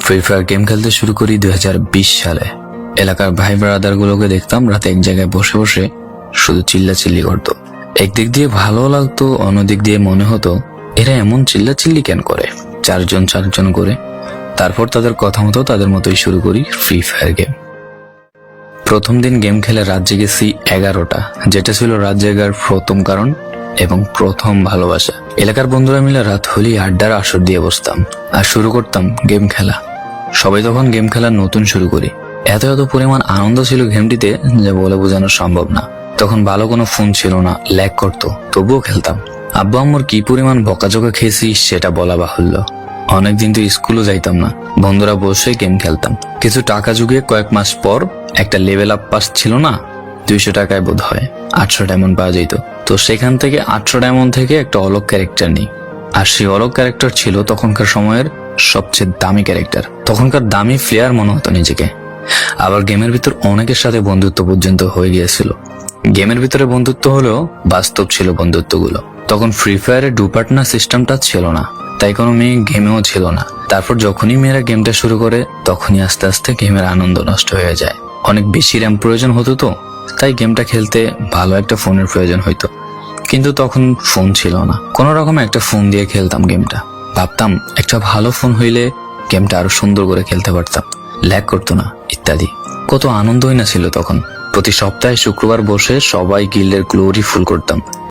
Free fire game খেলতে শুরু করি 2020 সালে। এলাকার ভাই ব্রাদার গুলোকে দেখতাম রাতে এক জায়গায় বসে বসে শুধু চিল্লাচিল্লি করতো। একদিক দিয়ে ভালো লাগতো, অন্যদিক দিয়ে মনে হতো এরা এমন চিল্লাচিল্লি কেন করে, চারজন করে। তারপর তাদের কথা মতো তাদের মতোই শুরু করি ফ্রি ফায়ার গেম। প্রথম দিন গেম খেলে রাত জেগেছি 11টা, যেটা ছিল রাত জেগার প্রথম কারণ এবং প্রথম ভালোবাসা। এলাকার বন্ধুরা মিলে রাত হলেই আড্ডার আসর দিয়ে বসতাম আর শুরু করতাম গেম খেলা। সবাই তখন গেম খেলা নতুন শুরু করি। এত পরিমাণ আনন্দ ছিল গেমটিতে যা বলে বোঝানো সম্ভব না। তখন ভালো কোনো ফোন ছিল না, ল্যাগ করতো, তবুও খেলতাম। আব্বু আম্মুর কি পরিমাণ বকাঝকা খেয়েছি সেটা বলা বাহুল্য। অনেকদিন তো স্কুলও যাইতাম না, বন্ধুরা বসে গেম খেলতাম। কিছু টাকা জুগিয়ে কয়েক মাস পর একটা লেভেল আপ পাস ছিল না, 200 টাকায় বোধ হয় 800 ডায়মন্ড পাওয়া যেত। তো সেখান থেকে 800 ডায়মন্ড থেকে একটা অলগ ক্যারেক্টার নিই। আর সেই অলগ ক্যারেক্টার ছিল তখনকার সময়ের সবচেয়ে দামি ক্যারেক্টার। তখনকার দামি প্লেয়ার মনে হতো নিজেকে। আবার গেমের ভিতর অনেকের সাথে বন্ধুত্ব পর্যন্ত হয়ে গিয়েছিল। গেমের ভিতরে বন্ধুত্ব হলেও বাস্তব ছিল বন্ধুত্বগুলো। তখন ফ্রি ফায়ারে ডু পার্টনার সিস্টেমটা ছিল না, তাই কোনো মেয়ে গেমেও ছিল না। তারপর যখনই মেয়েরা গেমটা শুরু করে তখনই আস্তে আস্তে গেমের আনন্দ নষ্ট হয়ে যায়। অনেক বেশি র্যাম প্রয়োজন হতো, তো তাই গেমটা খেলতে ভালো একটা ফোনের প্রয়োজন হইতো। কিন্তু তখন ফোন ছিল না, কোনো রকম একটা ফোন দিয়ে খেলতাম গেমটা। ভাবতাম একটা ভালো ফোন হইলে গেমটা আরো সুন্দর করে খেলতে পারতাম, ল্যাগ করতো না ইত্যাদি। কত আনন্দই না ছিল তখন। প্রতি সপ্তাহে শুক্রবার বসে সবাই গিল্ডের গ্লোরি ফুল করতাম।